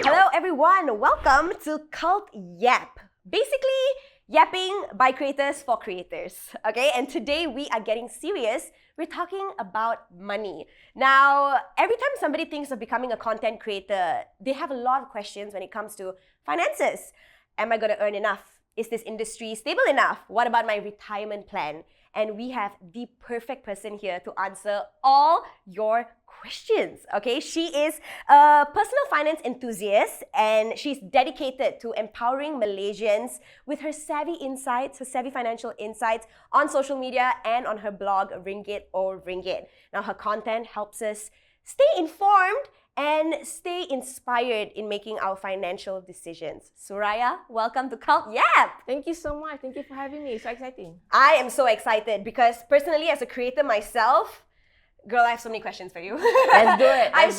Hello everyone, welcome to CultYap. Basically, yapping by creators for creators. Okay, and today we are getting serious. We're talking about money. Now, every time somebody thinks of becoming a content creator, they have a lot of questions when it comes to finances. Am I going to earn enough? Is this industry stable enough? What about my retirement plan? And we have the perfect person here to answer all your questions. Okay, she is a personal finance enthusiast and she's dedicated to empowering Malaysians with her savvy insights, her savvy financial insights on social media and on her blog, Ringgit or Ringgit. Now, her content helps us stay informed and stay inspired in making our financial decisions. Suraya, welcome to CultYap. Thank you so much. Thank you for having me. It's so exciting. I am so excited because personally, as a creator myself, girl, I have so many questions for you. Let's do it. I'm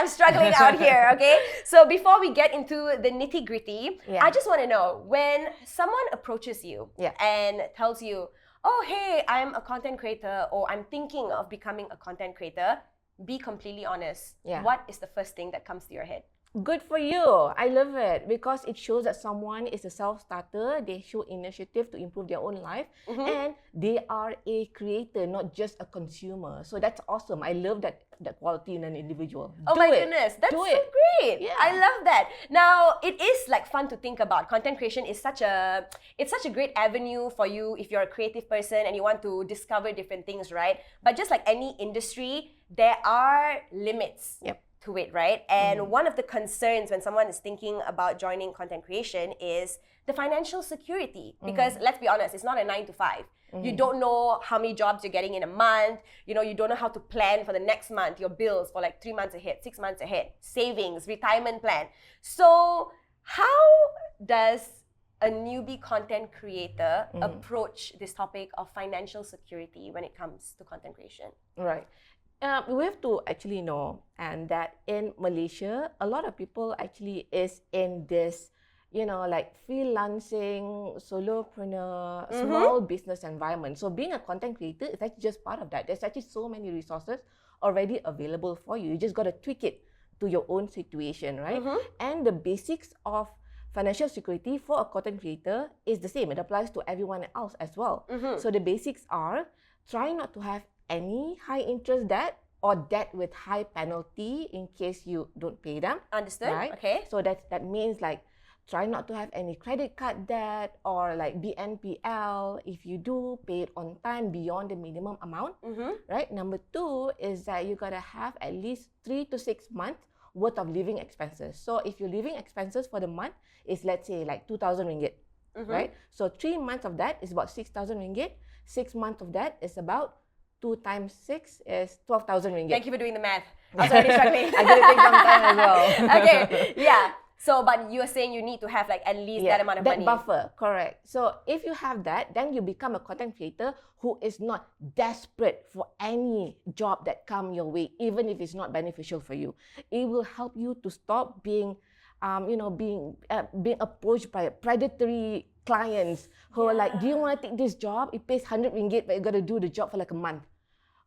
struggling out here, okay? So before we get into the nitty-gritty, I just want to know, when someone approaches you and tells you, oh, hey, I'm a content creator or I'm thinking of becoming a content creator, be completely honest. What is the first thing that comes to your head? Good for you. I love it because it shows that someone is a self-starter. They show initiative to improve their own life and they are a creator, not just a consumer. So that's awesome. I love that quality in an individual. Oh my goodness, that's so great. Yeah. I love that. Now, it is like fun to think about. Content creation is such a great avenue for you if you're a creative person and you want to discover different things, right? But just like any industry, there are limits. To it, right? And one of the concerns when someone is thinking about joining content creation is the financial security. Because let's be honest, it's not a 9 to 5. You don't know how many jobs you're getting in a month. You know, you don't know how to plan for the next month, your bills for like 3 months ahead, 6 months ahead, savings, retirement plan. So how does a newbie content creator approach this topic of financial security when it comes to content creation? Right. We have to actually know and that in Malaysia, a lot of people actually is in this, you know, like freelancing, solopreneur, small business environment. So being a content creator is actually just part of that. There's actually so many resources already available for you. You just got to tweak it to your own situation, right? And the basics of financial security for a content creator is the same. It applies to everyone else as well. So the basics are try not to have any high interest debt or debt with high penalty in case you don't pay them. Understood. Right? Okay. So that means like try not to have any credit card debt or like BNPL. If you do, pay it on time beyond the minimum amount. Right? Number 2 is that you gotta have at least 3 to 6 months worth of living expenses. So if your living expenses for the month is, let's say, like 2,000 ringgit, right? So 3 months of that is about 6,000 ringgit. 6 months of that is about 2 times 6 is 12,000 ringgit. Thank you for doing the math. I was already struggling. I did take some time as well. Okay, yeah. So, but you are saying you need to have like at least that amount of money. That buffer, correct. So, if you have that, then you become a content creator who is not desperate for any job that come your way, even if it's not beneficial for you. It will help you to stop being, being approached by predatory clients who are like, do you want to take this job? It pays 100 ringgit, but you got to do the job for like a month.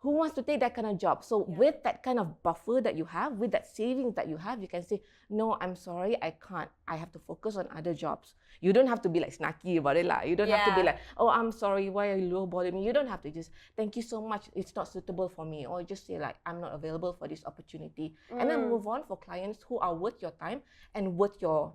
Who wants to take that kind of job? So with that kind of buffer that you have, with that savings that you have, you can say, no, I'm sorry, I can't. I have to focus on other jobs. You don't have to be like snarky about it. You don't have to be like, oh, I'm sorry, why are you lowballing me? You don't have to just, thank you so much, it's not suitable for me. Or just say like, I'm not available for this opportunity. And then move on for clients who are worth your time and worth your,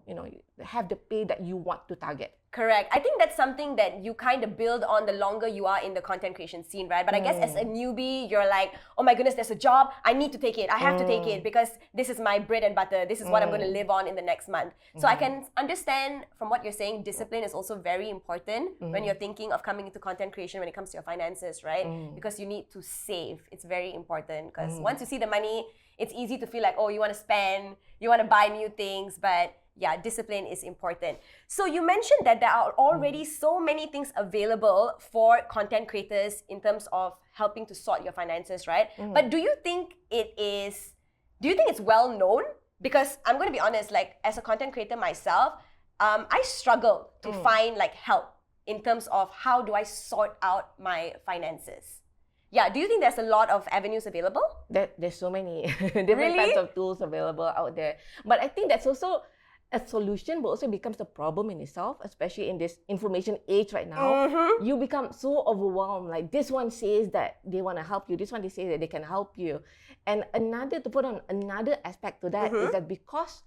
have the pay that you want to target. Correct. I think that's something that you kind of build on the longer you are in the content creation scene, right? But I guess as a newbie, you're like, oh my goodness, there's a job. I need to take it. I have to take it because this is my bread and butter. This is what I'm going to live on in the next month. So I can understand from what you're saying, discipline is also very important when you're thinking of coming into content creation when it comes to your finances, right? Because you need to save. It's very important because once you see the money, it's easy to feel like, oh, you want to spend, you want to buy new things, but yeah, discipline is important. So you mentioned that there are already so many things available for content creators in terms of helping to sort your finances, right? But do you think it's well known? Because I'm going to be honest, like as a content creator myself, I struggle to find like help in terms of how do I sort out my finances. Yeah, do you think there's a lot of avenues available? There's so many different Really? types of tools available out there. But I think that's also a solution, but also becomes a problem in itself, especially in this information age right now. You become so overwhelmed. Like this one says that they want to help you, this one they say that they can help you. And to put on another aspect to that is that because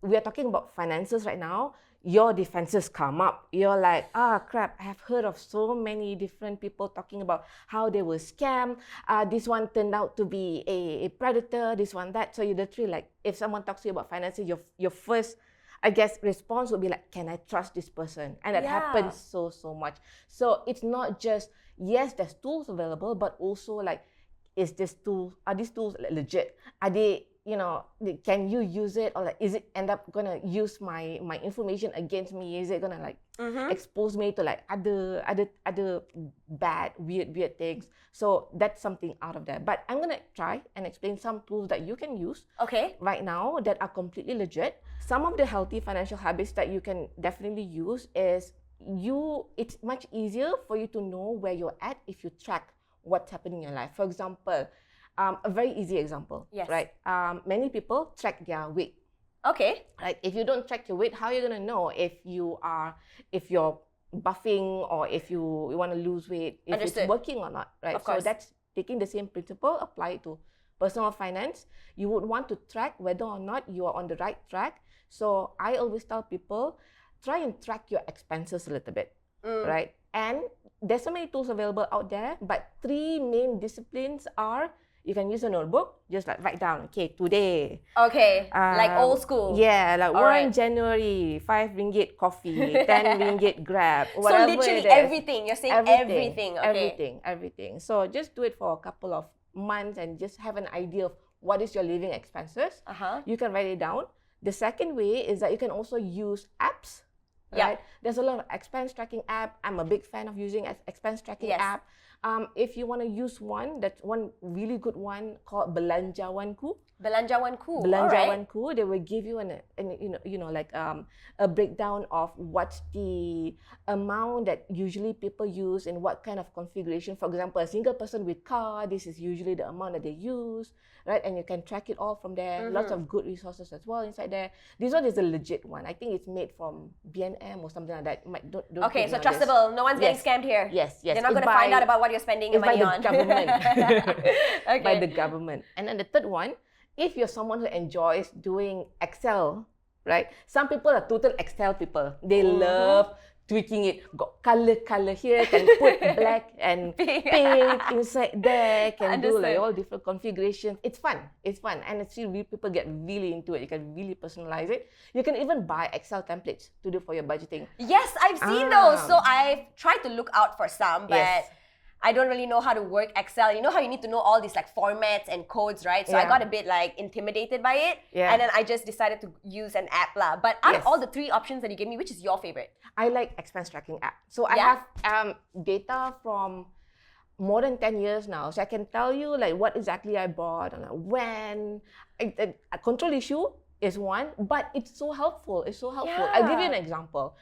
we are talking about finances right now, your defenses come up. You're like, crap, I have heard of so many different people talking about how they were scammed. This one turned out to be a predator, this one, that. So you literally like, if someone talks to you about finances, your first, I guess, response would be like, can I trust this person? And that happens so much. So it's not just, yes, there's tools available, but also like, are these tools legit? Are they, can you use it, or like, is it end up gonna use my information against me? Is it gonna like expose me to like other bad, weird things? So that's something out of there. But I'm gonna try and explain some tools that you can use right now that are completely legit. Some of the healthy financial habits that you can definitely use is it's much easier for you to know where you're at if you track what's happening in your life. For example, a very easy example, right? Many people track their weight. Okay. Right? If you don't track your weight, how are you gonna know if you're buffing or if you want to lose weight, if it's working or not, right? Of course. So that's taking the same principle, apply it to personal finance. You would want to track whether or not you are on the right track. So I always tell people, try and track your expenses a little bit, right? And there's so many tools available out there, but 3 main disciplines are, you can use a notebook, just like write down, okay, today. Okay, like old school. Yeah, like 1 January, 5 ringgit coffee, 10 ringgit Grab, whatever. So literally it is. everything, you're saying everything. Okay. Everything. So just do it for a couple of months and just have an idea of what is your living expenses. You can write it down. The second way is that you can also use apps. Right? There's a lot of expense tracking app. I'm a big fan of using expense tracking app. If you want to use one, that's one really good one called Belanjawanku. Belanjawanku. Belanjawanku. They will give you a breakdown of what's the amount that usually people use and what kind of configuration. For example, a single person with car, this is usually the amount that they use, right? And you can track it all from there. Lots of good resources as well inside there. This one is a legit one. I think it's made from BNM or something like that. Don't okay, so trustable. No one's getting scammed here. Yes. They're not going to find out about what you're spending your money on. By the government. By the government. And then the third one, if you're someone who enjoys doing Excel, right? Some people are total Excel people. They love tweaking it. Got color here, can put black and pink inside there, can do like all different configurations. It's fun. And it's really, people get really into it. You can really personalize it. You can even buy Excel templates to do for your budgeting. Yes, I've seen those. So I've tried to look out for some, but I don't really know how to work Excel. You know how you need to know all these like formats and codes, right? So I got a bit like intimidated by it. And then I just decided to use an app lah. But out of all the 3 options that you gave me, which is your favorite? I like expense tracking app. So I have data from more than 10 years now. So I can tell you like what exactly I bought and when. A control issue is one, but it's so helpful. I'll give you an example.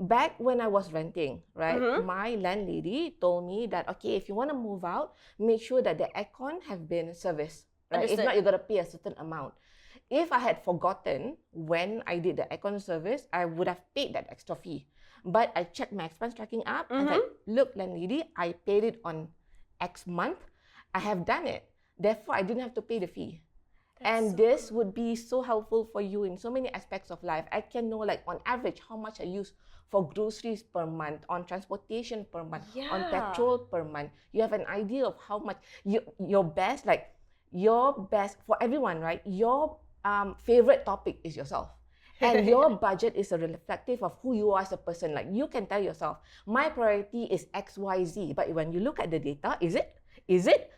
Back when I was renting, right, my landlady told me that, okay, if you want to move out, make sure that the aircon have been serviced, right? If not, you got to pay a certain amount. If I had forgotten when I did the aircon service, I would have paid that extra fee. But I checked my expense tracking app and said, look, landlady, I paid it on X month. I have done it. Therefore, I didn't have to pay the fee. This would be so helpful for you in so many aspects of life. I can know like on average how much I use for groceries per month, on transportation per month, on petrol per month. You have an idea of how much your best for everyone, right? Your favorite topic is yourself. And your budget is a reflective of who you are as a person. Like you can tell yourself, my priority is XYZ. But when you look at the data, is it?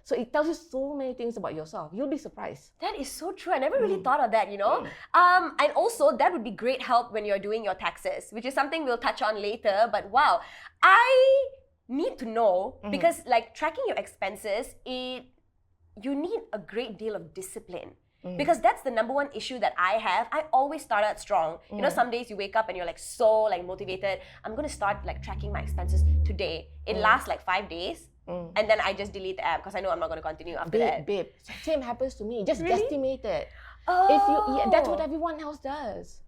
So it tells you so many things about yourself. You'll be surprised. That is so true. I never really thought of that, you know. And also, that would be great help when you're doing your taxes, which is something we'll touch on later. But wow, I need to know because like tracking your expenses, you need a great deal of discipline. Because that's the number one issue that I have. I always start out strong. You know, some days you wake up and you're like so like motivated. I'm going to start like tracking my expenses today. It lasts like 5 days. and then I just delete the app because I know I'm not going to continue after that. Babe, same happens to me. Just Really? guesstimate it. Oh. That's what everyone else does.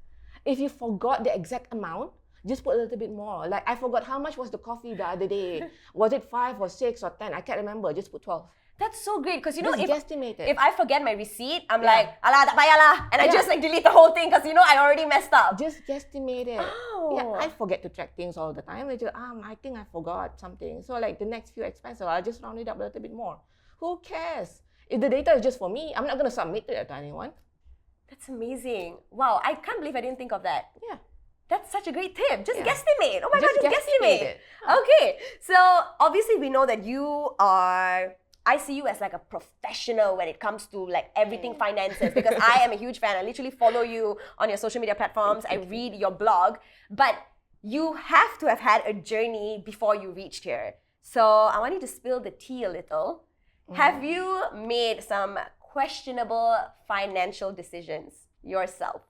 If you forgot the exact amount, just put a little bit more. Like, I forgot how much was the coffee the other day. Was it 5 or 6 or 10? I can't remember. Just put 12. That's so great because you know Just guesstimate it. if I forget my receipt, I'm like, ala, tak payah lah. And I just like delete the whole thing because you know I already messed up. Just guesstimate it. Oh. Yeah, I forget to track things all the time. I just, I think I forgot something. So like the next few expenses, I'll just round it up a little bit more. Who cares? If the data is just for me, I'm not going to submit it to anyone. That's amazing. Wow, I can't believe I didn't think of that. Yeah. That's such a great tip. Just guesstimate. Oh my Just God, just guesstimate. guesstimate it. Okay, so obviously we know that you are, I see you as like a professional when it comes to like everything finances because I am a huge fan. I literally follow you on your social media platforms. I read your blog, but you have to have had a journey before you reached here. So I want you to spill the tea a little. Have you made some questionable financial decisions yourself?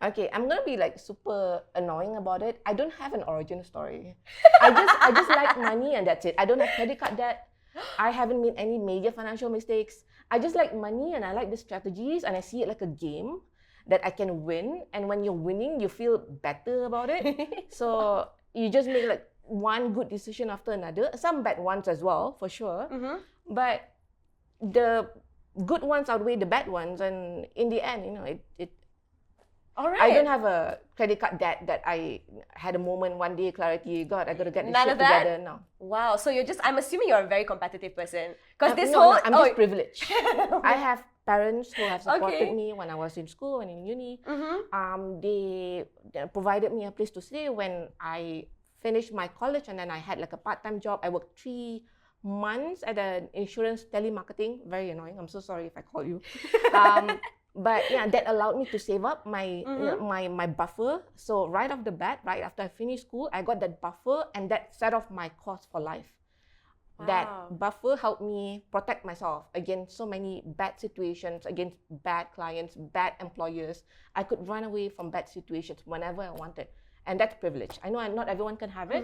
Okay, I'm gonna be like super annoying about it. I don't have an origin story. I just like money and that's it. I don't have credit card debt. I haven't made any major financial mistakes. I just like money and I like the strategies and I see it like a game that I can win. And when you're winning, you feel better about it. So you just make like one good decision after another. Some bad ones as well, for sure. But the good ones outweigh the bad ones, and in the end, you know, it All right. I don't have a credit card debt that I had a moment one day, clarity, God, I gotta get this None shit of that? together now. Wow. So I'm assuming you're a very competitive person. Because this No, whole... I'm just privileged. I have parents who have supported me when I was in school and in uni. They provided me a place to stay when I finished my college, and then I had like a part-time job. I worked 3 months at an insurance telemarketing. Very annoying. I'm so sorry if I call you. But yeah, that allowed me to save up my my buffer. So right off the bat, right after I finished school, I got that buffer, and that set off my course for life. Wow. That buffer helped me protect myself against so many bad situations, against bad clients, bad employers. I could run away from bad situations whenever I wanted. And that's privilege. I know not everyone can have it,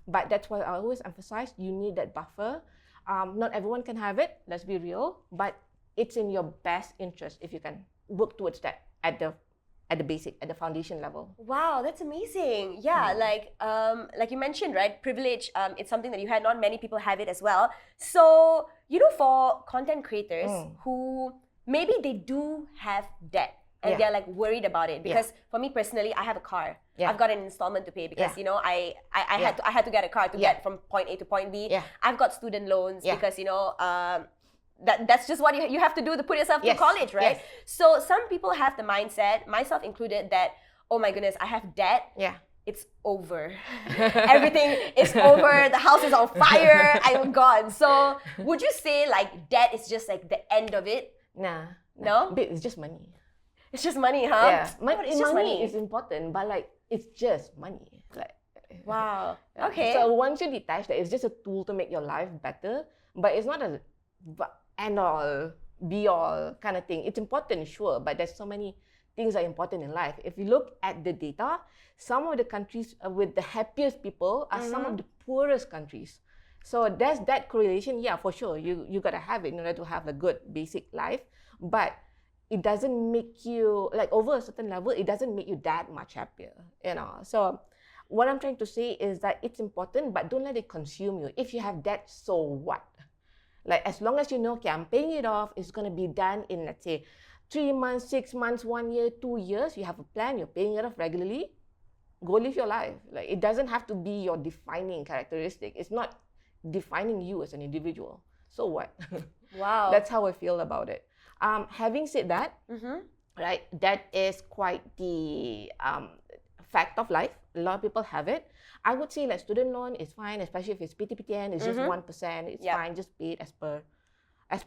but that's why I always emphasize you need that buffer. Not everyone can have it, let's be real, but it's in your best interest if you can work towards that at the basic, at the foundation level. Wow, that's amazing. Yeah, like you mentioned, right? Privilege, it's something that you had. Not many people have it as well. So, you know, for content creators who maybe they do have debt and they're like worried about it, because for me personally, I have a car. I've got an installment to pay because you know I had to get a car to get from point A to point B. I've got student loans because you know that's just what you have to do to put yourself through college, right? So some people have the mindset, myself included, that oh my goodness, I have debt. It's over. Everything is over. The house is on fire. I'm gone. So would you say like debt is just like the end of it? Nah. No? But it's just money. It's just money, huh? Yeah. It's just money. Is important, but like it's just money. Like wow. Okay. So once you detach that, it's just a tool to make your life better, but it's not a end all, be all kind of thing. It's important, sure, but there's so many things that are important in life. If you look at the data, some of the countries with the happiest people are some of the poorest countries. So there's that correlation. Yeah, for sure, you gotta have it in order to have a good basic life, but it doesn't make you, like over a certain level, it doesn't make you that much happier, you know. So what I'm trying to say is that it's important, but don't let it consume you. If you have debt, so what? Like, as long as you know, okay, I'm paying it off, it's going to be done in, let's say, 3 months, 6 months, 1 year, 2 years, you have a plan, you're paying it off regularly, go live your life. Like, it doesn't have to be your defining characteristic. It's not defining you as an individual. So what? Wow. That's how I feel about it. Having said that, right, that is quite the fact of life. A lot of people have it. I would say like student loan is fine, especially if it's PTPTN, it's just 1%, it's fine, just pay it as per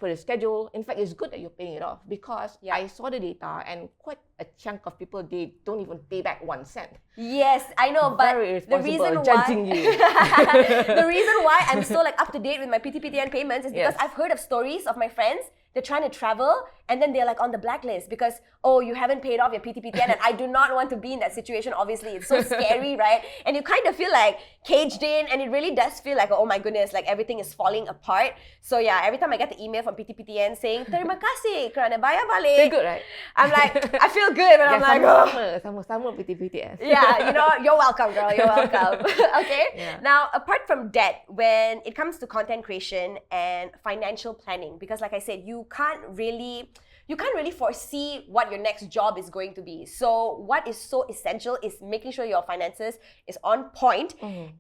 the schedule. In fact, it's good that you're paying it off because I saw the data and quite a chunk of people, they don't even pay back 1 cent. Yes, I know, but Very the reason judging you. The reason why I'm so like up to date with my PTPTN payments is because I've heard of stories of my friends. they're trying to travel and then they're like on the blacklist because, oh, you haven't paid off your PTPTN, and I do not want to be in that situation. Obviously, it's so scary, right? And you kind of feel like caged in, and it really does feel like, oh my goodness, like everything is falling apart. So yeah, every time I get the email from PTPTN saying terima kasih kerana bayar balik, Feel good, right? I'm like, I feel good, but I'm like, oh. Sama PTPTS. Yeah, you know, you're welcome, girl. You're welcome. Okay. Yeah. Now, apart from debt, when it comes to content creation and financial planning, because like I said, you can't really foresee what your next job is going to be. So what is so essential is making sure your finances is on point.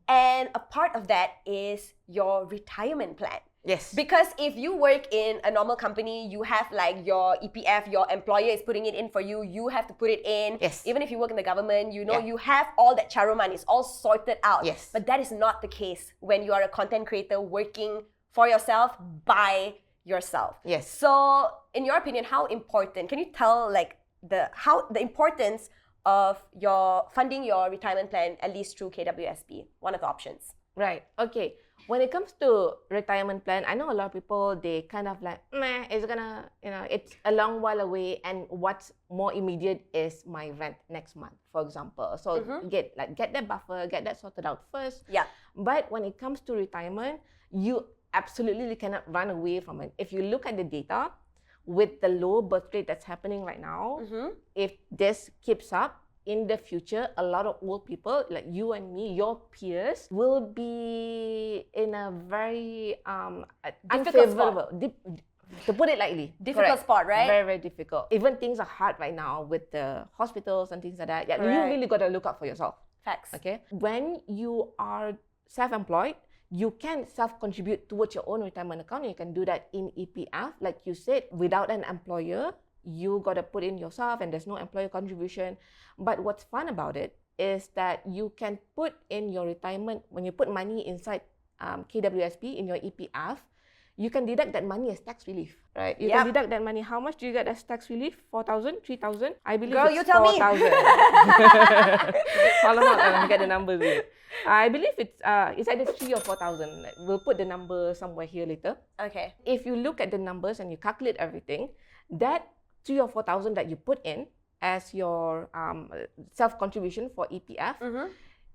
And a part of that is your retirement plan. Yes. Because if you work in a normal company, you have like your EPF, your employer is putting it in for you. You have to put it in. Yes. Even if you work in the government, you know, you have all that charuman. It's all sorted out. Yes. But that is not the case when you are a content creator working for yourself by yourself. Yes. So, in your opinion, how important? Can you tell like the importance of your funding your retirement plan at least through KWSP? One of the options. Right. Okay. When it comes to retirement plan, I know a lot of people, they kind of like, meh, it's gonna, you know, it's a long while away, and what's more immediate is my rent next month, for example. So get that buffer, get that sorted out first. Yeah. But when it comes to retirement, you absolutely cannot run away from it. If you look at the data, with the low birth rate that's happening right now, if this keeps up, in the future, a lot of old people like you and me, your peers, will be in a very unfavorable, to put it lightly, difficult spot, right? Very, very difficult. Even things are hard right now with the hospitals and things like that. Yeah, you really got to look out for yourself. Facts. Okay. When you are self-employed, you can self-contribute towards your own retirement account. You can do that in EPF, like you said, without an employer. You got to put in yourself and there's no employer contribution. But what's fun about it is that you can put in your retirement, when you put money inside KWSP in your EPF, you can deduct that money as tax relief, right? You can deduct that money. How much do you get as tax relief? 4,000, 3,000? I believe Girl, it's you tell 4,000. Hold on, get the numbers here. I believe it's either 3,000 or 4,000. We'll put the number somewhere here later. Okay. If you look at the numbers and you calculate everything, that 3,000 or 4,000 that you put in as your self-contribution for EPF,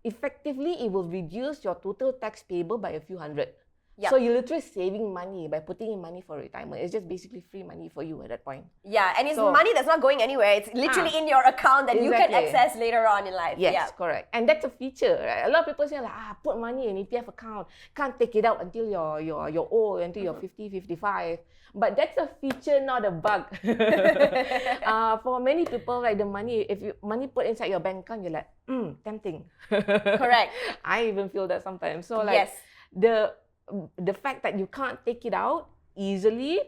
effectively it will reduce your total tax payable by a few hundred. Yep. So you're literally saving money by putting in money for retirement. It's just basically free money for you at that point. Yeah, and it's money that's not going anywhere. It's literally in your account that you can access later on in life. Yes, correct. And that's a feature, right? A lot of people say like, put money in EPF account. Can't take it out until you're old, until you're 50, 55. But that's a feature, not a bug. For many people, like the money, if you money put inside your bank account, you're like, tempting. Correct. I even feel that sometimes. So like the fact that you can't take it out easily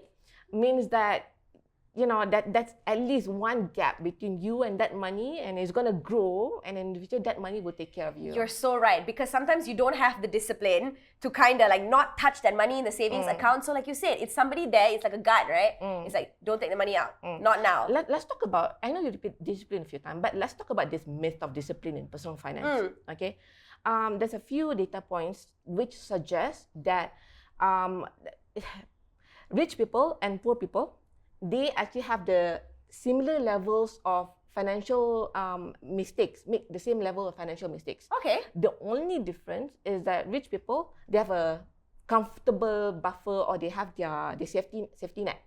means that, you know, that's at least one gap between you and that money, and it's going to grow, and in the future that money will take care of you. You're so right, because sometimes you don't have the discipline to kind of like not touch that money in the savings account. So like you said, it's somebody there, it's like a guard, right? It's like, don't take the money out, not now. Let's talk about, I know you repeat discipline a few times, but let's talk about this myth of discipline in personal finance, okay? There's a few data points which suggest that rich people and poor people, they actually have the similar levels of financial mistakes, make the same level of financial mistakes. Okay. The only difference is that rich people, they have a comfortable buffer, or they have their safety net,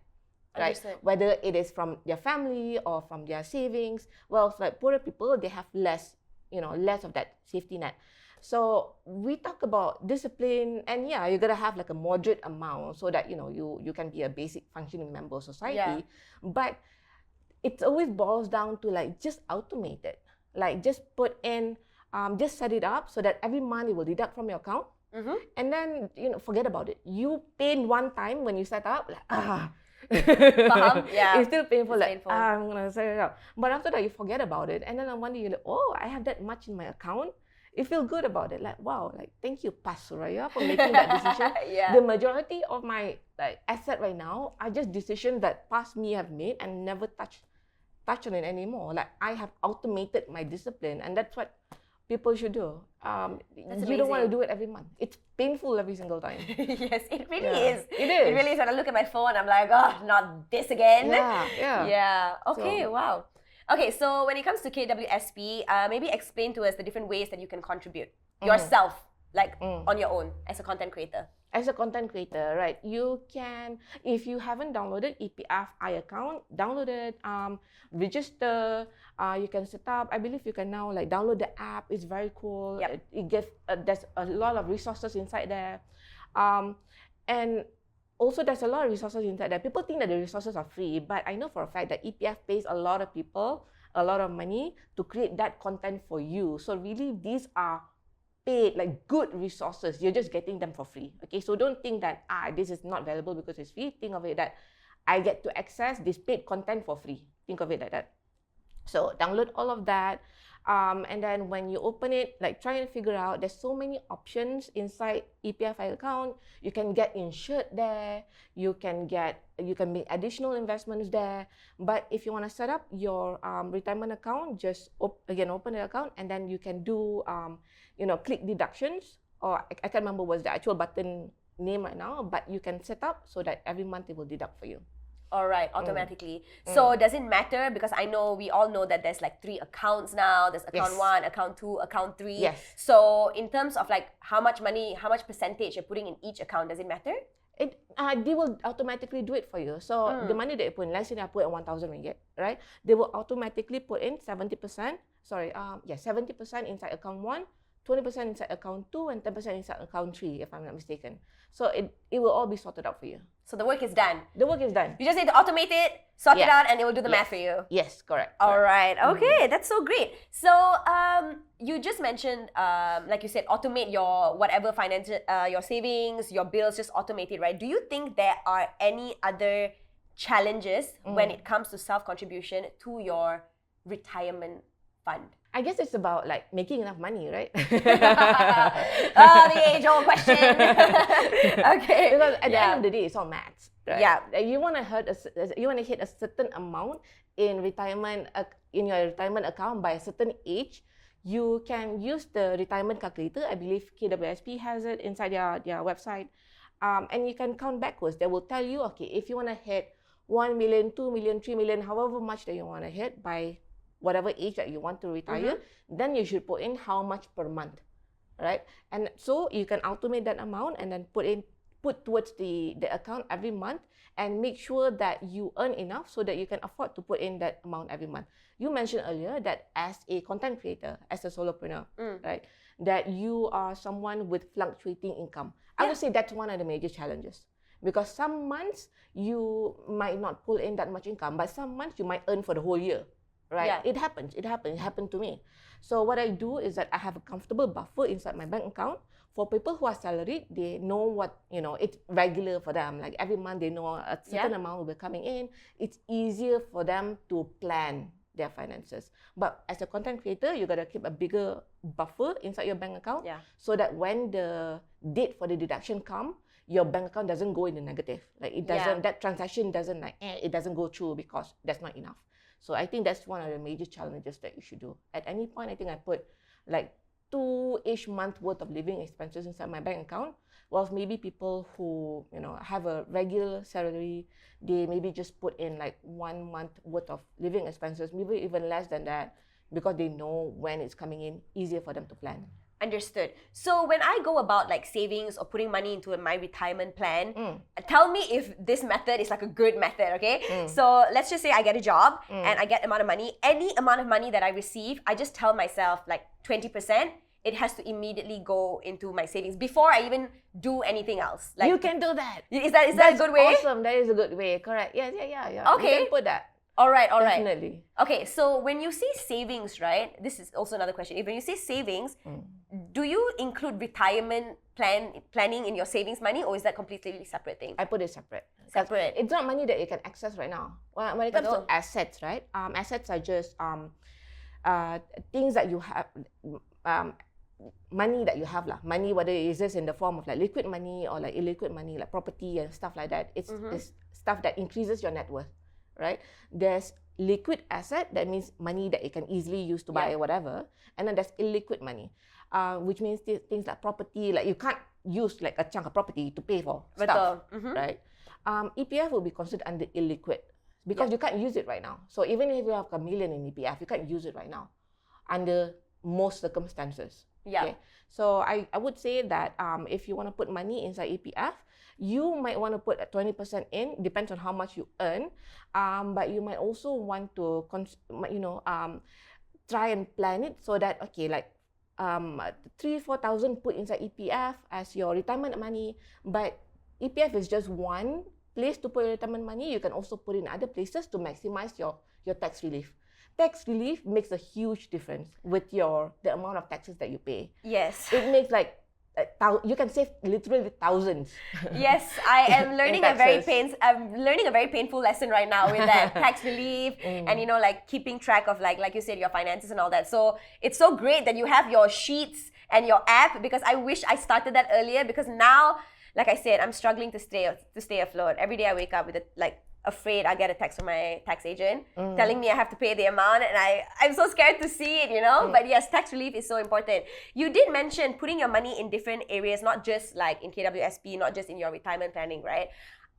right? Understood. Whether it is from their family or from their savings. Well, like poorer people, they have less of that safety net. So we talk about discipline, and yeah, you gotta have like a moderate amount so that you can be a basic functioning member of society. Yeah. But it always boils down to like just automate it, like just put in, just set it up so that every month it will deduct from your account, and then forget about it. You paid one time when you set up, like yeah, it's still painful. I'm gonna set it up, but after that you forget about it, and then one day you're like, oh, I have that much in my account. You feel good about it, like wow, like thank you, Suraya, for making that decision. Yeah. The majority of my asset right now are just decisions that past me have made and never touch on it anymore. Like I have automated my discipline, and that's what people should do. You don't want to amazing. do it every month. It's painful every single time. Yes, it really Yeah, is. it is. It really is. When I look at my phone, I'm like, oh, not this again. Yeah. Yeah. Okay. So- Wow. Okay. So when it comes to KWSP, maybe explain to us the different ways that you can contribute yourself, like on your own as a content creator. As a content creator, right, you can, if you haven't downloaded EPF account, download it, register, you can set up. I believe you can now like download the app. It's very cool. Yep. It gives, there's a lot of resources inside there. And also there's a lot of resources inside there. People think that the resources are free, but I know for a fact that EPF pays a lot of people a lot of money to create that content for you. So really these are paid, like good resources. You're just getting them for free. Okay, so don't think that this is not valuable because it's free. Think of it that I get to access this paid content for free. Think of it like that. So download all of that, and then when you open it, like try and figure out. There's so many options inside EPF account. You can get insured there. You can make additional investments there. But if you want to set up your retirement account, just open the account, and then you can do click deductions, or I can't remember what's the actual button name right now, but you can set up so that every month it will deduct for you. All right, automatically. So does it matter? Because we all know that there's like 3 accounts now. There's account 1, account 2, account 3. Yes. So in terms of like how much money, how much percentage you're putting in each account, does it matter? They will automatically do it for you. So the money that you put in, let's say I put in 1,000 ringgit, right? They will automatically put in 70%. 70% inside account 1, 20% inside account 2, and 10% inside account 3, if I'm not mistaken. So it will all be sorted out for you. So the work is done. The work is done. You just need to automate it, sort it out, and it will do the math for you. Yes, correct. All right. Okay, that's so great. So you just mentioned, like you said, automate your whatever finance, your savings, your bills, just automate it, right? Do you think there are any other challenges when it comes to self-contribution to your retirement fund? I guess it's about like making enough money, right? The age-old question. Okay. Because at the end of the day, it's all maths, right? Yeah. You want to hit a certain amount in retirement in your retirement account by a certain age. You can use the retirement calculator. I believe KWSP has it inside their website, and you can count backwards. They will tell you, okay, if you want to hit 1 million, 2 million, 3 million, however much that you want to hit by whatever age that you want to retire, then you should put in how much per month, right? And so you can automate that amount and then put towards the account every month, and make sure that you earn enough so that you can afford to put in that amount every month. You mentioned earlier that as a content creator, as a solopreneur, right, that you are someone with fluctuating income. I would say that's one of the major challenges, because some months you might not pull in that much income, but some months you might earn for the whole year. Right? Yeah. It happened to me. So what I do is that I have a comfortable buffer inside my bank account. For people who are salaried, they know what, it's regular for them. Like every month they know a certain amount will be coming in. It's easier for them to plan their finances. But as a content creator, you gotta keep a bigger buffer inside your bank account, so that when the date for the deduction come, your bank account doesn't go in the negative. Like it doesn't, that transaction doesn't it doesn't go through because that's not enough. So I think that's one of the major challenges that you should do. At any point, I think I put like 2-ish month worth of living expenses inside my bank account. Whilst maybe people who have a regular salary, they maybe just put in like 1 month worth of living expenses, maybe even less than that, because they know when it's coming in, easier for them to plan. Understood. So when I go about like savings or putting money into my retirement plan, tell me if this method is like a good method, okay? So let's just say I get a job and I get amount of money. Any amount of money that I receive, I just tell myself like 20%, it has to immediately go into my savings before I even do anything else. Like, you can do that. Is that a good way? Awesome. That is a good way. Correct. Yeah. Okay. You can put that. All right. Definitely. Okay, so when you say savings, right? This is also another question. When you say savings, do you include retirement planning in your savings money, or is that completely separate thing? I put it separate. Separate. It's not money that you can access right now. When it comes to assets, right? Assets are just things that you have, money that you have lah. Money, whether it is in the form of like liquid money or like illiquid money, like property and stuff like that. It's stuff that increases your net worth. Right? There's liquid asset, that means money that you can easily use to buy whatever. And then there's illiquid money, which means things like property, like you can't use like a chunk of property to pay for stuff, right? EPF will be considered under illiquid because you can't use it right now. So even if you have a million in EPF, you can't use it right now under most circumstances. Okay? So I would say that if you want to put money inside EPF, you might want to put 20% in, depends on how much you earn, but you might also want to try and plan it so that, okay, like 3,000-4,000 put inside EPF as your retirement money, but EPF is just one place to put your retirement money. You can also put in other places to maximize your tax relief. Tax relief makes a huge difference with the amount of taxes that you pay. Yes. It makes like you can save literally thousands. Yes, I am learning I'm learning a very painful lesson right now with that tax relief and like keeping track of like you said, your finances and all that. So it's so great that you have your sheets and your app, because I wish I started that earlier, because now, like I said, I'm struggling to stay afloat. Every day I wake up with afraid I get a text from my tax agent telling me I have to pay the amount, and I'm so scared to see it, But yes, tax relief is so important. You did mention putting your money in different areas, not just like in KWSP, not just in your retirement planning, right?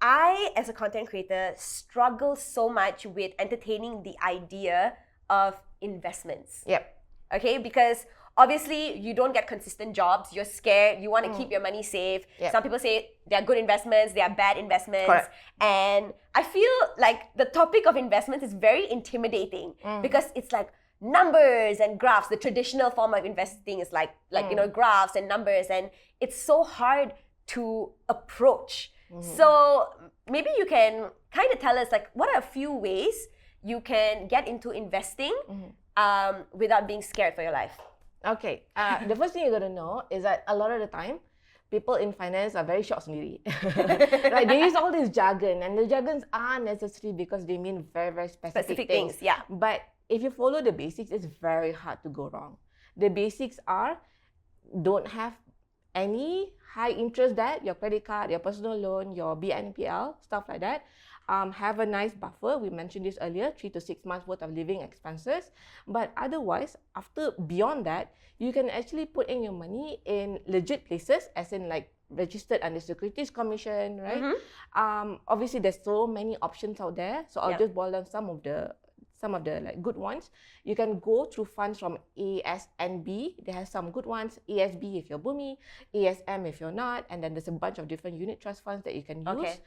I, as a content creator, struggle so much with entertaining the idea of investments. Yep. Okay, because obviously, you don't get consistent jobs. You're scared. You want to keep your money safe. Yep. Some people say they're good investments, they are bad investments. Correct. And I feel like the topic of investments is very intimidating because it's like numbers and graphs. The traditional form of investing is like graphs and numbers, and it's so hard to approach. So maybe you can kind of tell us, like, what are a few ways you can get into investing without being scared for your life? Okay, the first thing you got to know is that a lot of the time, people in finance are very short sendiri. Right? They use all this jargon, and the jargons are necessary because they mean very, very specific things. Yeah. But if you follow the basics, it's very hard to go wrong. The basics are, don't have any high interest debt, your credit card, your personal loan, your BNPL, stuff like that. Have a nice buffer. We mentioned this earlier, 3 to 6 months worth of living expenses. But otherwise, beyond that, you can actually put in your money in legit places, as in like registered under Securities Commission, right? Obviously, there's so many options out there. So I'll just boil down some of the like good ones. You can go through funds from ASNB. They have some good ones. ASB if you're Bumi, ASM if you're not, and then there's a bunch of different unit trust funds that you can use.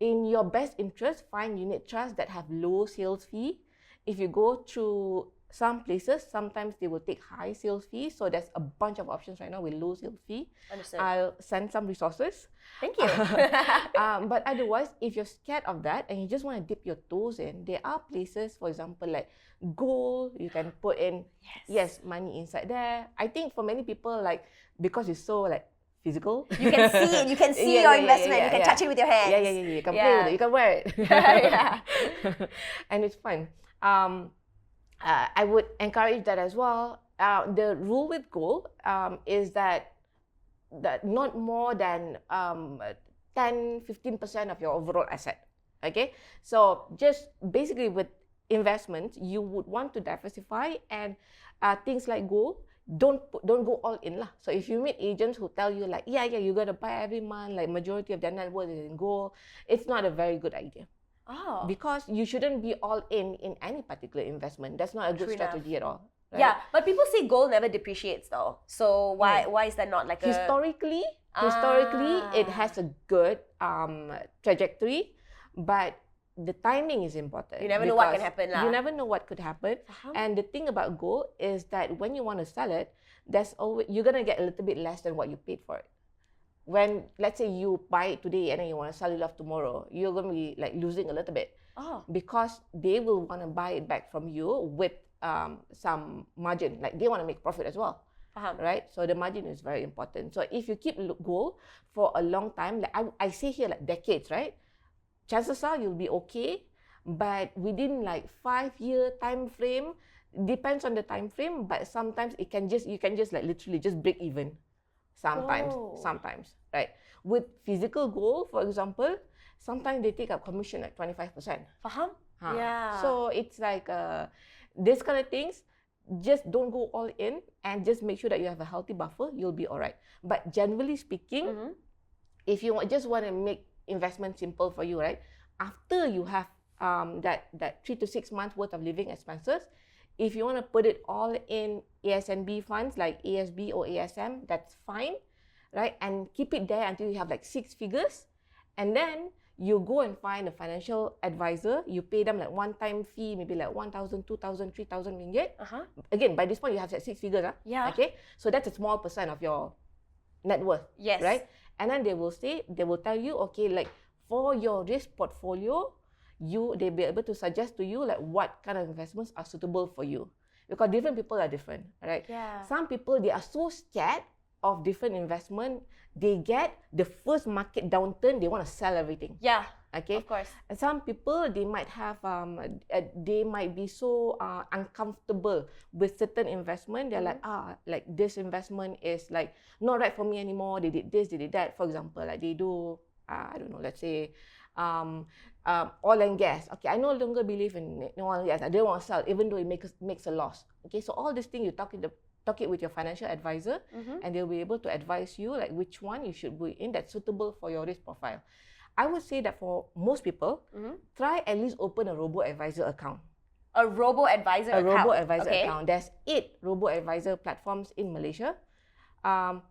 In your best interest, find unit trusts that have low sales fee. If you go through some places, sometimes they will take high sales fees. So there's a bunch of options right now with low sales fee. Understood. I'll send some resources. Thank you. But otherwise, if you're scared of that and you just want to dip your toes in, there are places, for example, like gold, you can put in money inside there. I think for many people, like, because it's so like physical. You can see it. You can see your investment. You can touch it with your hands. Yeah. You can play with it. You can wear it. And it's fun. I would encourage that as well. The rule with gold is that not more than 10-15% of your overall asset. Okay? So just basically with investments, you would want to diversify, and things like gold, don't go all in lah. So if you meet agents who tell you like, you got to buy every month, like majority of their net worth is in gold, it's not a very good idea. Oh. Because you shouldn't be all in any particular investment. That's not a good strategy at all. Right? Yeah, but people say gold never depreciates though. So why is that not like historically, it has a good trajectory, but the timing is important. You never know what can happen. You never know what could happen. And the thing about gold is that when you want to sell it, you're going to get a little bit less than what you paid for it. When, let's say you buy it today and then you want to sell it off tomorrow, you're going to be like losing a little bit. Because they will want to buy it back from you with some margin. Like they want to make profit as well. Right? So the margin is very important. So if you keep gold for a long time, like I say here like decades, right? Chances are you'll be okay, but within like 5-year time frame, depends on the time frame, but sometimes you can just like literally just break even. Sometimes, right? With physical gold, for example, sometimes they take up commission at 25%. Yeah. So it's like this kind of things. Just don't go all in and just make sure that you have a healthy buffer. You'll be all right. But generally speaking, if you just want to make investment simple for you, right? After you have that 3 to 6 months worth of living expenses, if you want to put it all in ASNB funds like ASB or ASM, that's fine, right? And keep it there until you have like 6 figures, and then you go and find a financial advisor. You pay them like one-time fee, maybe like 1,000, 2,000, 3,000 ringgit. Again, by this point, you have that 6 figures. Yeah. Okay, so that's a small percent of your net worth. Yes. Right? And then they will tell you, okay, like for your risk portfolio, they'll be able to suggest to you like what kind of investments are suitable for you, because different people are different, right? Yeah. Some people, they are so scared of different investment. They get the first market downturn, they want to sell everything. Yeah. Okay. Of course. And some people, they might have they might be so uncomfortable with certain investment. They're like this investment is like not right for me anymore. They did this, they did that. For example, like they do I don't know, let's say oil and gas. Okay, I no longer believe in oil and gas. I don't want to sell, even though it makes a loss. Okay, so all these things you talk it with your financial advisor, and they'll be able to advise you like which one you should be in that's suitable for your risk profile. I would say that for most people, try at least open a robo-advisor account. A robo-advisor account? A robo-advisor okay. account. There's 8 robo-advisor platforms in Malaysia. I'll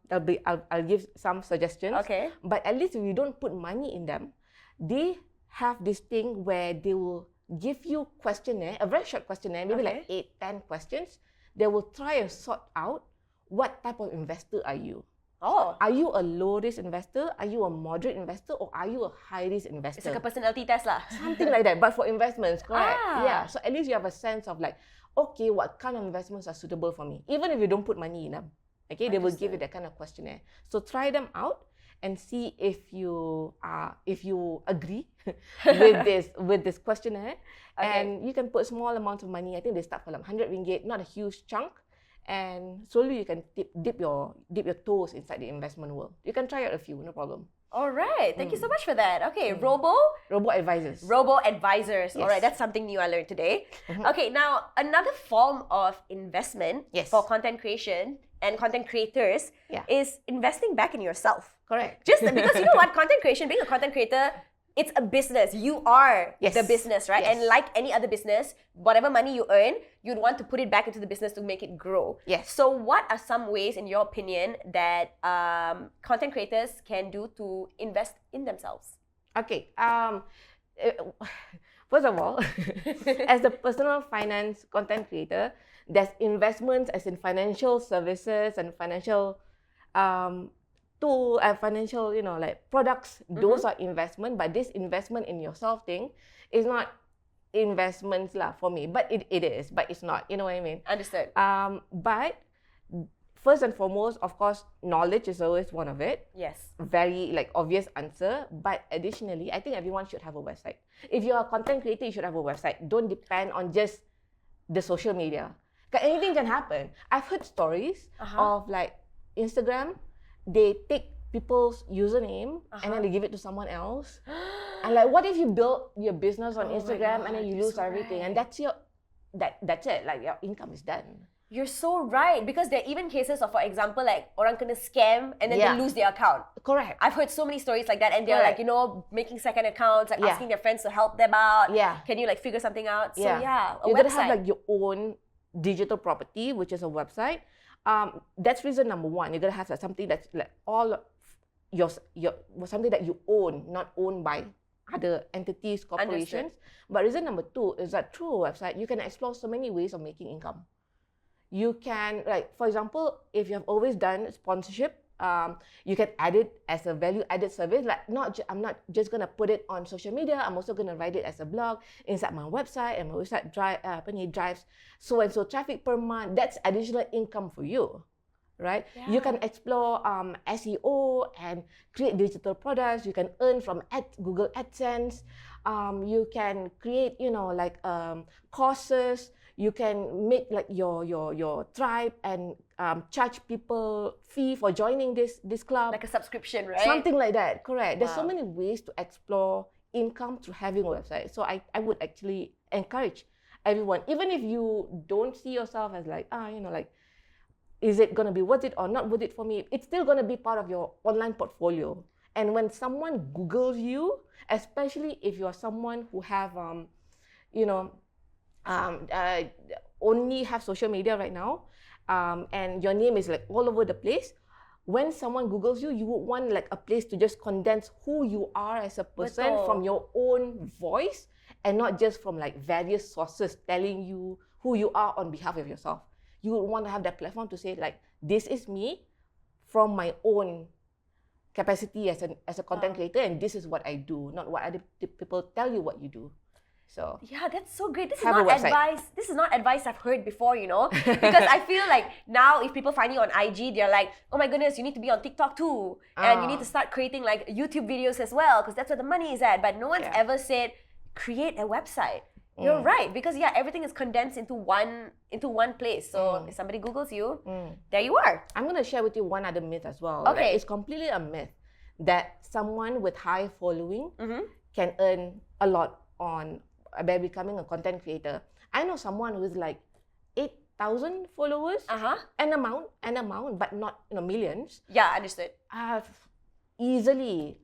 give some suggestions. Okay. But at least if you don't put money in them, they have this thing where they will give you questionnaire, a very short questionnaire, maybe like 8, 10 questions. They will try and sort out what type of investor are you. Oh. Are you a low-risk investor? Are you a moderate investor? Or are you a high-risk investor? It's like a personality test lah. Something like that, but for investments, correct? Ah. Yeah, so at least you have a sense of like, okay, what kind of investments are suitable for me? Even if you don't put money in them, okay, they will give you that kind of questionnaire. So try them out and see if you agree with this questionnaire. And you can put small amounts of money. I think they start for like 100 ringgit, not a huge chunk. And slowly you can dip your toes inside the investment world. You can try out a few, no problem. All right, thank you so much for that. Okay, robo-advisors. Robo-advisors. Yes. All right, that's something new I learned today. Okay, now another form of investment for content creation and content creators is investing back in yourself. Correct. Just because you know what, content creation, being a content creator, it's a business. You are the business, right? Yes. And like any other business, whatever money you earn, you'd want to put it back into the business to make it grow. Yes. So what are some ways, in your opinion, that content creators can do to invest in themselves? Okay. First of all, as a personal finance content creator, there's investments as in financial services and financial financial, like products. Those are investment, but this investment in yourself thing is not investments lah for me. But it is, but it's not. You know what I mean? Understood. But first and foremost, of course, knowledge is always one of it. Yes. Very like obvious answer. But additionally, I think everyone should have a website. If you're a content creator, you should have a website. Don't depend on just the social media. Because anything can happen. I've heard stories of like Instagram, they take people's username and then they give it to someone else. And like, what if you build your business on Instagram and then you lose everything? And that's it. Like your income is done. You're so right, because there are even cases of, for example, like orang kena scam and then they lose their account. Correct. I've heard so many stories like that, and they're like, making second accounts, like asking their friends to help them out. Yeah. Can you like figure something out? So a you're website. gonna have like your own digital property, which is a website. That's reason number one. You're gonna have like, something that's like all your something that you own, not owned by other entities, corporations. Understood. But reason number two is that through a website, you can explore so many ways of making income. You can, like, for example, if you have always done sponsorship, you can add it as a value-added service. Like, I'm not just gonna put it on social media. I'm also gonna write it as a blog inside my website, and my website drives so and so traffic per month. That's additional income for you, right? Yeah. You can explore SEO and create digital products. You can earn from Google AdSense. You can create, courses. You can make like your tribe and charge people fee for joining this club. Like a subscription, right? Something like that, correct. Wow. There's so many ways to explore income through having a website. So I would actually encourage everyone, even if you don't see yourself as like, like, is it going to be worth it or not worth it for me? It's still going to be part of your online portfolio. And when someone Googles you, especially if you're someone who have, only have social media right now, and your name is like all over the place, when someone Googles you, you would want like a place to just condense who you are as a person Betul. from your own voice, and not just from like various sources telling you who you are on behalf of yourself. You would want to have that platform to say like, this is me from my own capacity as a content creator, and this is what I do, not what other people tell you what you do. So Yeah, that's so great. This is have a not website. advice. This is not advice I've heard before, because I feel like now if people find you on IG, they're like, oh my goodness, you need to be on TikTok too. And you need to start creating like YouTube videos as well, because that's where the money is at. But no one's ever said, create a website. You're right, because everything is condensed into one place. So if somebody Googles you, there you are. I'm going to share with you one other myth as well. Okay. Like, it's completely a myth that someone with high following can earn a lot by becoming a content creator. I know someone with like 8,000 followers, an amount, but not millions. Yeah, understood. Easily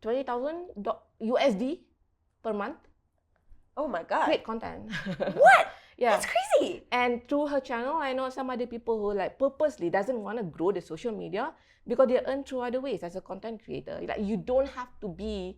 20,000 USD per month. Oh my God. Great content. What? Yeah. That's crazy. And through her channel, I know some other people who like purposely doesn't want to grow the social media because they earn through other ways as a content creator. Like, you don't have to be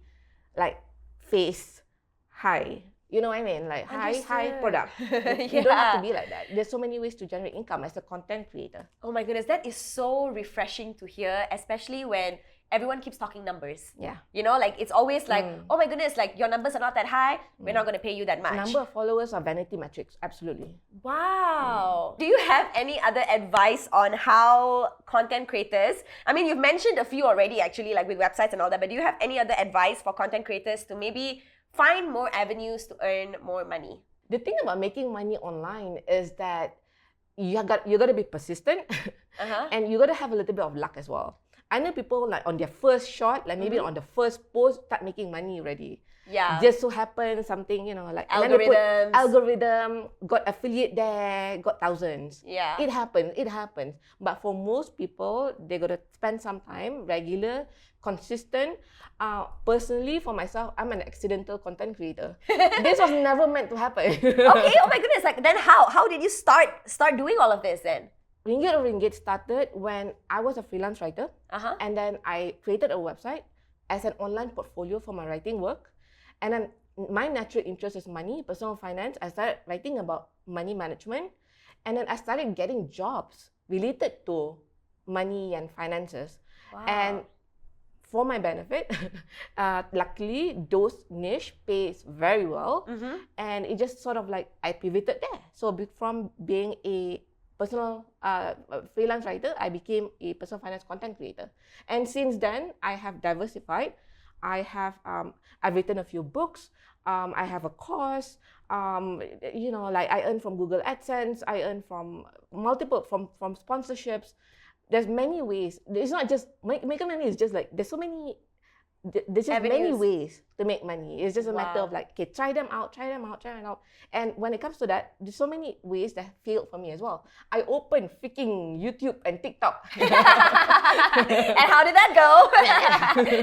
like face high. You know what I mean? Like high product. You don't have to be like that. There's so many ways to generate income as a content creator. Oh my goodness, that is so refreshing to hear, especially when everyone keeps talking numbers. Yeah. Like it's always like, oh my goodness, like your numbers are not that high, we're not going to pay you that much. Number of followers are vanity metrics, absolutely. Wow. Do you have any other advice on how content creators, I mean, you've mentioned a few already actually, like with websites and all that, but do you have any other advice for content creators to maybe find more avenues to earn more money? The thing about making money online is that you got to be persistent, and you got to have a little bit of luck as well. I know people like on their first shot, like maybe on the first post, start making money already. Yeah. Just so happens something, like algorithm, got affiliate there, got thousands. Yeah. It happens. But for most people, they got to spend some time, regular, consistent. Personally, for myself, I'm an accidental content creator. This was never meant to happen. Okay, oh my goodness. Like, then how did you start doing all of this then? Ringgit started when I was a freelance writer, and then I created a website as an online portfolio for my writing work. And then my natural interest is money, personal finance. I started writing about money management, and then I started getting jobs related to money and finances. Wow. And for my benefit, luckily, those niche pays very well, and it just sort of like I pivoted there. So from being a personal freelance writer, I became a personal finance content creator. And since then, I have diversified. I've written a few books. I have a course. Like I earn from Google AdSense. I earn from from sponsorships. There's many ways. It's not just making money. Is just like there's just many ways to make money. It's just a matter of like, okay, try them out. And when it comes to that, there's so many ways that failed for me as well. I opened freaking YouTube and TikTok. And how did that go?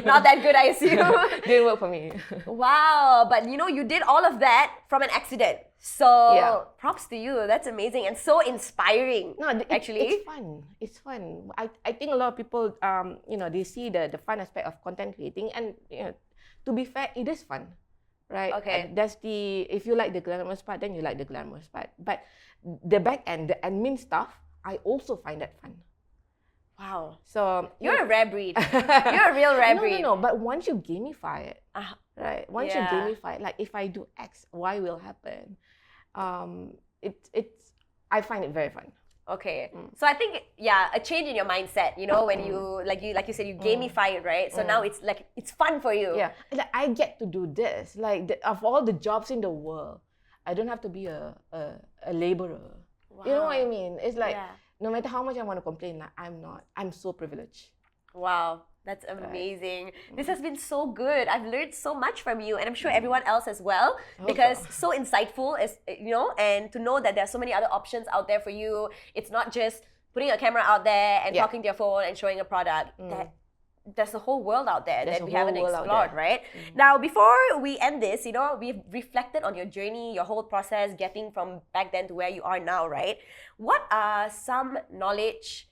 Not that good, I assume. Didn't work for me. Wow, but you did all of that from an accident. So props to you. That's amazing and so inspiring. No, actually, it's fun. I think a lot of people, they see the fun aspect of content creating, and to be fair, it is fun, right? Okay. That's if you like the glamorous part, then you like the glamorous part. But the back end, the admin stuff, I also find that fun. Wow. So you're a rare breed. You're a real rare breed. No. But once you gamify it, right? Once you gamify it, like if I do X, Y will happen. I find it very fun. Okay. So I think a change in your mindset, when you like you said you gamify it, right? So now it's like it's fun for you. Yeah. Like I get to do this. Like of all the jobs in the world, I don't have to be a laborer. Wow. You know what I mean? It's like no matter how much I want to complain, I'm not. I'm so privileged. Wow. That's amazing. This has been so good. I've learned so much from you, and I'm sure everyone else as well, because so insightful, as you know, and to know that there are so many other options out there for you. It's not just putting a camera out there and talking to your phone and showing a product. There's a whole world out there that we haven't explored, right? Now, before we end this, you know, we've reflected on your journey, your whole process, getting from back then to where you are now, right? What are some knowledge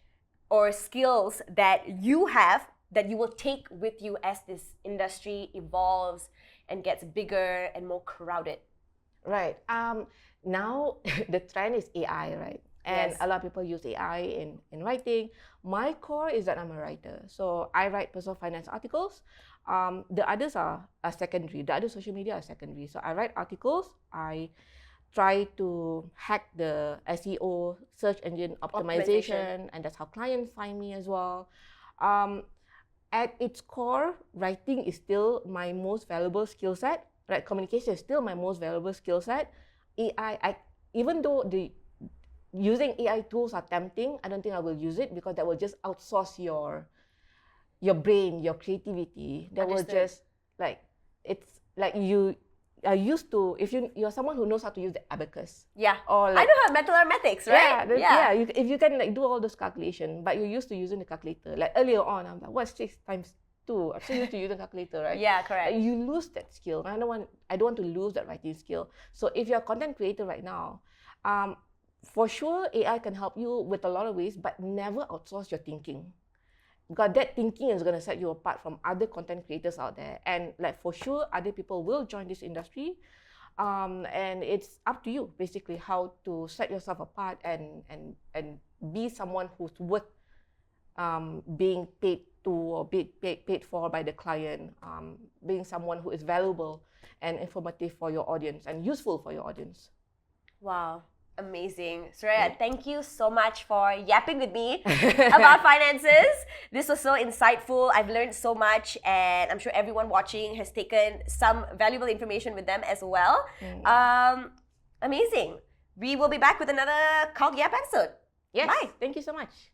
or skills that you have that you will take with you as this industry evolves and gets bigger and more crowded? Right. Now the trend is AI, right? And a lot of people use AI in writing. My core is that I'm a writer. So I write personal finance articles. The others are secondary. The other social media are secondary. So I write articles. I try to hack the SEO, search engine optimization, and that's how clients find me as well. At its core, writing is still my most valuable skill set. Right? Communication is still my most valuable skill set. Even though using AI tools are tempting, I don't think I will use it because that will just outsource your brain, your creativity. That will just it's like you are used to, if you're someone who knows how to use the abacus. Yeah. Or I know how metal arithmetics, right? If you can do all those calculations, but you're used to using the calculator. Like earlier on, I'm like, what's 6 times 2? I'm still used to using the calculator, right? Yeah, correct. You lose that skill. I don't want to lose that writing skill. So if you're a content creator right now, for sure, AI can help you with a lot of ways, but never outsource your thinking. Because that thinking is going to set you apart from other content creators out there. And like for sure, other people will join this industry. And it's up to you, basically, how to set yourself apart and be someone who's worth being paid to or paid for by the client. Being someone who is valuable and informative for your audience and useful for your audience. Wow. Amazing. Suraya, thank you so much for yapping with me about finances. This was so insightful. I've learned so much, and I'm sure everyone watching has taken some valuable information with them as well. Amazing. We will be back with another CultYap episode. Yes. Bye. Thank you so much.